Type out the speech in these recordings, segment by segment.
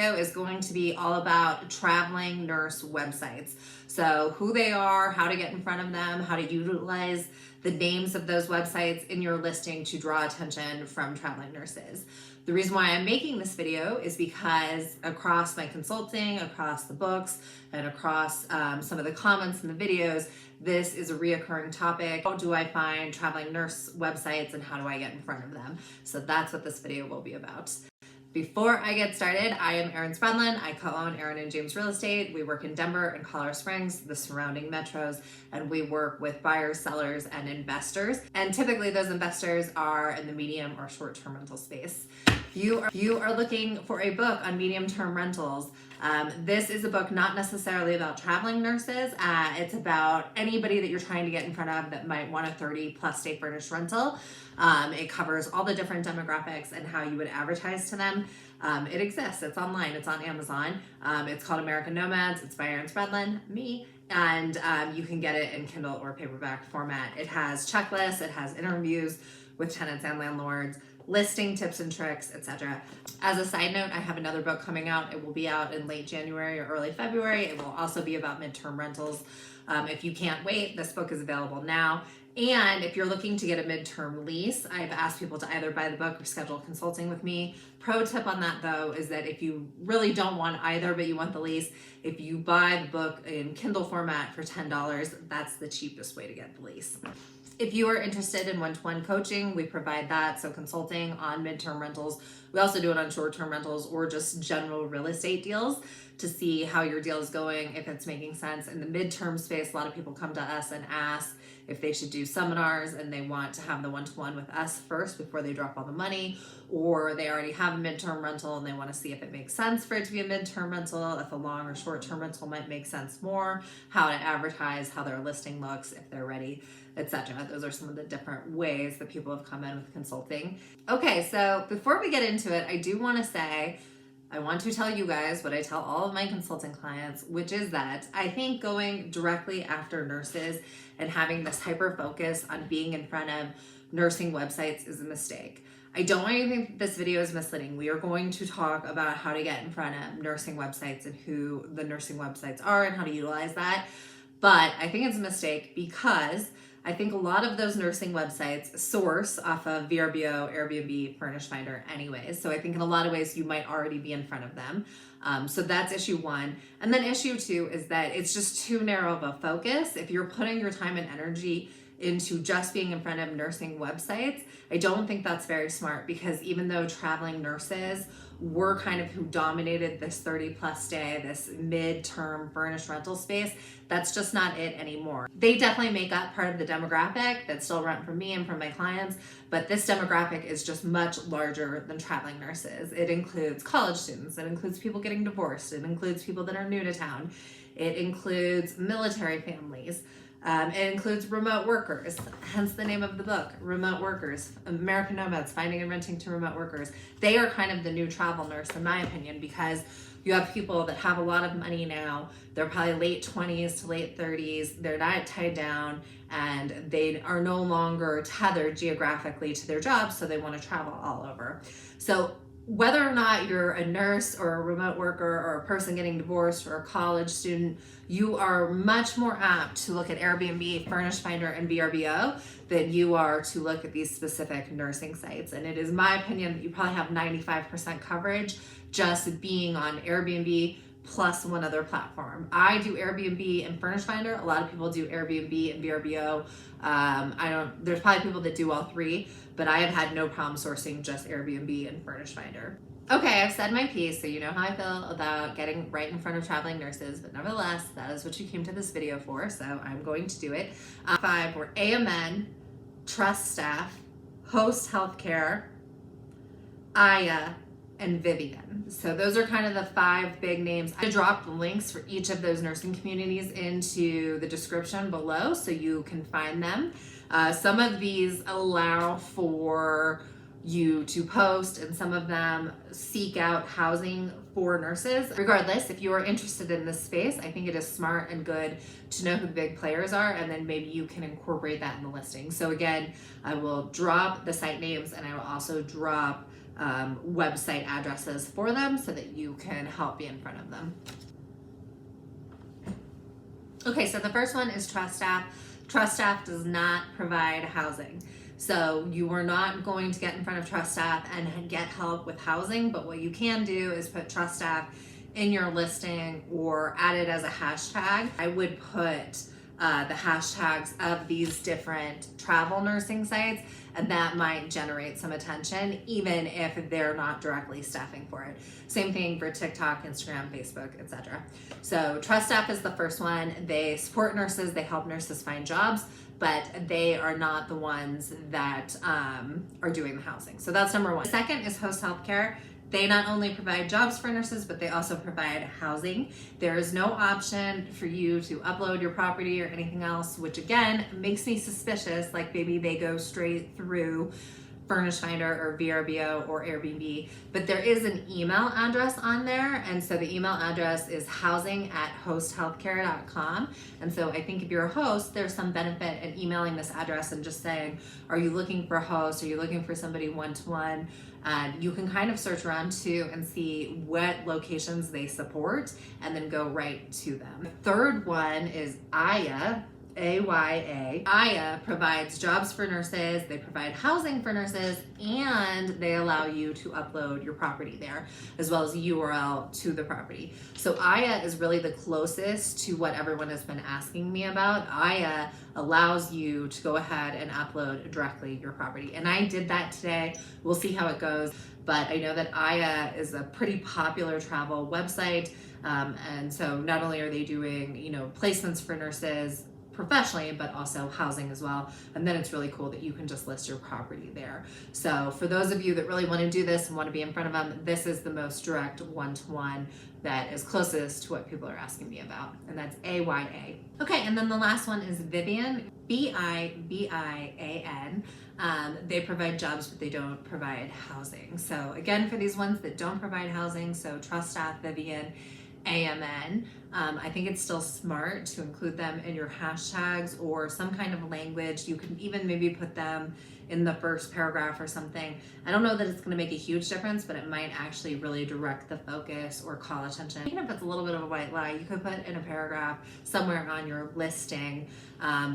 video is going to be all about traveling nurse websites. So who they are, how to get in front of them, how to utilize the names of those websites in your listing to draw attention from traveling nurses. The reason why I'm making this video is because across my consulting, across the books, and across some of the comments in the videos, this is a reoccurring topic. How do I find traveling nurse websites and how do I get in front of them? So that's what this video will be about. Before I get started, I am Erin Spradlin. I co-own Erin and James Real Estate. We work in Denver and Colorado Springs, the surrounding metros, and we work with buyers, sellers, and investors. And typically those investors are in the medium or short-term rental space. If you are looking for a book on medium-term rentals, this is a book not necessarily about traveling nurses. It's about anybody that you're trying to get in front of that might want a 30+ day furnished rental. It covers all the different demographics and how you would advertise to them. It exists. It's online. It's on Amazon. It's called American Nomads. It's by Erin Spradlin, me. And you can get it in Kindle or paperback format. It has checklists. It has interviews with tenants and landlords, listing tips and tricks, etc. As a side note, I have another book coming out. It will be out in late January or early February. It will also be about midterm rentals. If you can't wait, this book is available now. And if you're looking to get a midterm lease, I've asked people to either buy the book or schedule consulting with me. Pro tip on that though is that if you really don't want either, but you want the lease, if you buy the book in Kindle format for $10, that's the cheapest way to get the lease. If you are interested in one-to-one coaching, we provide that. So consulting on midterm rentals. We also do it on short-term rentals or just general real estate deals to see how your deal is going, if it's making sense. In the midterm space, a lot of people come to us and ask if they should do seminars and they want to have the one-to-one with us first before they drop all the money, or they already have a midterm rental and they want to see if it makes sense for it to be a midterm rental, if a long or short-term rental might make sense more, how to advertise, how their listing looks, if they're ready, etc. Those are some of the different ways that people have come in with consulting. Okay, so before we get into it, I do want to say, I want to tell you guys what I tell all of my consulting clients, which is that I think going directly after nurses and having this hyper focus on being in front of nursing websites is a mistake. I don't want you to think this video is misleading. We are going to talk about how to get in front of nursing websites and who the nursing websites are and how to utilize that. But I think it's a mistake because I think a lot of those nursing websites source off of VRBO, Airbnb, Furnished Finder anyways. So I think in a lot of ways you might already be in front of them. So that's issue one. And then issue two is that it's just too narrow of a focus. If you're putting your time and energy into just being in front of nursing websites, I don't think that's very smart, because even though traveling nurses were kind of who dominated this 30+ day, this midterm furnished rental space, that's just not it anymore. They definitely make up part of the demographic that still rent from me and from my clients, but this demographic is just much larger than traveling nurses. It includes college students, it includes people getting divorced, it includes people that are new to town, it includes military families, it includes remote workers, hence the name of the book, Remote Workers, American Nomads, Finding and Renting to Remote Workers. They are kind of the new travel nurse in my opinion, because you have people that have a lot of money now. They're probably late 20s to late 30s. They're not tied down and they are no longer tethered geographically to their jobs, so they want to travel all over. So whether or not you're a nurse or a remote worker or a person getting divorced or a college student, you are much more apt to look at Airbnb, Furnished Finder, and VRBO than you are to look at these specific nursing sites. And it is my opinion that you probably have 95% coverage just being on Airbnb plus one other platform. I do Airbnb and Furnished Finder. A lot of people do Airbnb and VRBO. There's probably people that do all three, but I have had no problem sourcing just Airbnb and Furnished Finder. Okay, I've said my piece, so you know how I feel about getting right in front of traveling nurses, but nevertheless, that is what you came to this video for, so I'm going to do it. 5 were AMN, Trust Staff, Host Healthcare, Aya, and Vivian. So those are kind of the 5 big names. I dropped links for each of those nursing communities into the description below so you can find them. Some of these allow for you to post, and some of them seek out housing for nurses. Regardless, if you are interested in this space, I think it is smart and good to know who the big players are, and then maybe you can incorporate that in the listing. So again, I will drop the site names and I will also drop website addresses for them so that you can help be in front of them. Okay, so the first one is Trust Staff. Trust Staff does not provide housing. So you are not going to get in front of Trust Staff and get help with housing, but what you can do is put Trust Staff in your listing or add it as a hashtag. I would put the hashtags of these different travel nursing sites, and that might generate some attention even if they're not directly staffing for it. Same thing for TikTok, Instagram, Facebook, etc. So Trust Staff is the first one. They support nurses, they help nurses find jobs, but they are not the ones that are doing the housing. So that's number one. The second is Host Healthcare. They not only provide jobs for nurses, but they also provide housing. There is no option for you to upload your property or anything else, which again makes me suspicious, like maybe they go straight through Furnished Finder or VRBO or Airbnb, but there is an email address on there. And so the email address is housing@hosthealthcare.com. And so I think if you're a host, there's some benefit in emailing this address and just saying, are you looking for a host? Are you looking for somebody one-to-one? And you can kind of search around too and see what locations they support and then go right to them. The third one is AYA. AYA. AYA provides jobs for nurses, they provide housing for nurses, and they allow you to upload your property there, as well as a URL to the property. So AYA is really the closest to what everyone has been asking me about. AYA allows you to go ahead and upload directly your property. And I did that today. We'll see how it goes. But I know that AYA is a pretty popular travel website. And so not only are they doing, placements for nurses professionally, but also housing as well. And then it's really cool that you can just list your property there. So for those of you that really want to do this and want to be in front of them, this is the most direct one-to-one that is closest to what people are asking me about. And that's AYA. Okay, and then the last one is Vivian, Vivian. They provide jobs, but they don't provide housing. So again, for these ones that don't provide housing, so Trust Staff, Vivian, AMN. I think it's still smart to include them in your hashtags or some kind of language. You can even maybe put them in the first paragraph or something. I don't know that it's going to make a huge difference, but it might actually really direct the focus or call attention. Even if it's a little bit of a white lie, you could put in a paragraph somewhere on your listing,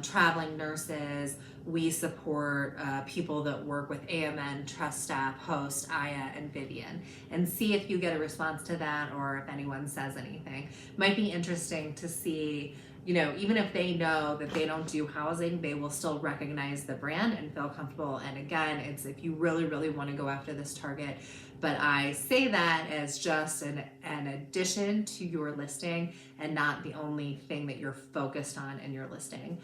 traveling nurses, we support people that work with AMN, Trust Staff, Host, AYA, and Vivian, and see if you get a response to that or if anyone says anything. Might be interesting to see, even if they know that they don't do housing, they will still recognize the brand and feel comfortable. And again, it's if you really, really want to go after this target. But I say that as just an addition to your listing and not the only thing that you're focused on in your listing.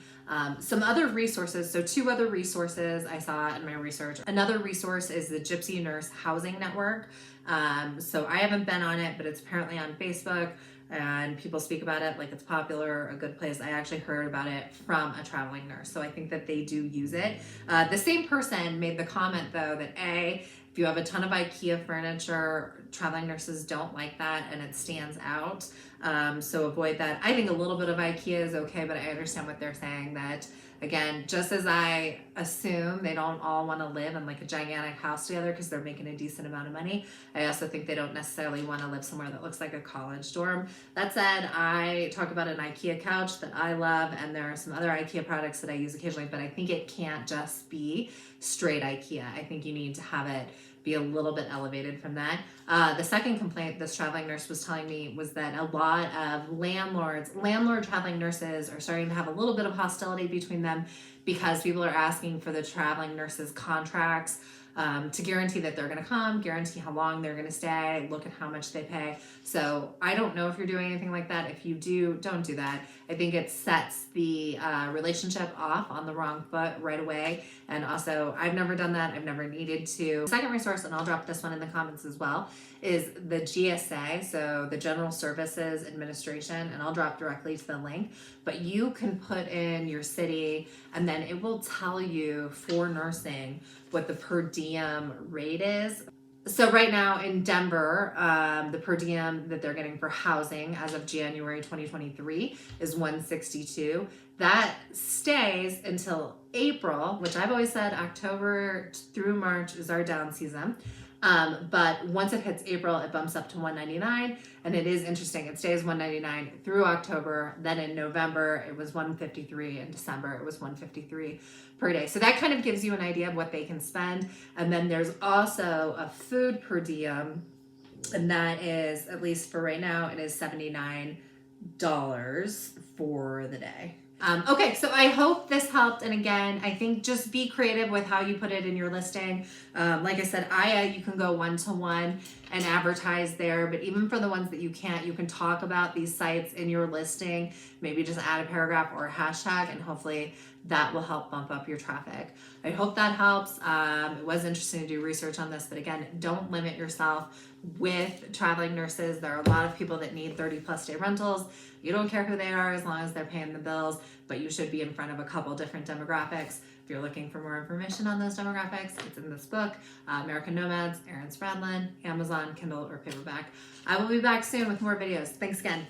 Some other resources, so 2 other resources I saw in my research. Another resource is the Gypsy Nurse Housing Network. So I haven't been on it, but it's apparently on Facebook and people speak about it like it's popular, a good place. I actually heard about it from a traveling nurse, so I think that they do use it. The same person made the comment though that if you have a ton of IKEA furniture, traveling nurses don't like that and it stands out. So avoid that. I think a little bit of IKEA is okay, but I understand what they're saying that, again, just as I assume they don't all want to live in like a gigantic house together because they're making a decent amount of money, I also think they don't necessarily want to live somewhere that looks like a college dorm. That said, I talk about an IKEA couch that I love, and there are some other IKEA products that I use occasionally, but I think it can't just be straight IKEA. I think you need to have it be a little bit elevated from that. The second complaint this traveling nurse was telling me was that a lot of landlord traveling nurses are starting to have a little bit of hostility between them because people are asking for the traveling nurses' contracts to guarantee that they're going to come, guarantee how long they're going to stay, look at how much they pay. So I don't know if you're doing anything like that. If you do, don't do that. I think it sets the relationship off on the wrong foot right away. And also, I've never done that. I've never needed to. Second resource, and I'll drop this one in the comments as well, is the GSA, so the General Services Administration, and I'll drop directly to the link. But you can put in your city, and then it will tell you for nursing what the per diem rate is. So right now in Denver, the per diem that they're getting for housing as of January 2023 is $162. That stays until April, which I've always said October through March is our down season. But once it hits April, it bumps up to $199, and it is interesting. It stays $199 through October. Then in November, it was $153. In December, it was $153 per day. So that kind of gives you an idea of what they can spend. And then there's also a food per diem, and that is, at least for right now, it is $79 for the day. Okay, so I hope this helped. And again, I think just be creative with how you put it in your listing. Like I said, you can go one-to-one and advertise there, but even for the ones that you can't, you can talk about these sites in your listing, maybe just add a paragraph or a hashtag, and hopefully that will help bump up your traffic. I hope that helps. It was interesting to do research on this, but again, don't limit yourself with traveling nurses. There are a lot of people that need 30+ day rentals. You don't care who they are as long as they're paying the bills, but you should be in front of a couple different demographics. If you're looking for more information on those demographics, it's in this book, American Nomads, Erin Spradlin, Amazon, Kindle, or paperback. I will be back soon with more videos. Thanks again.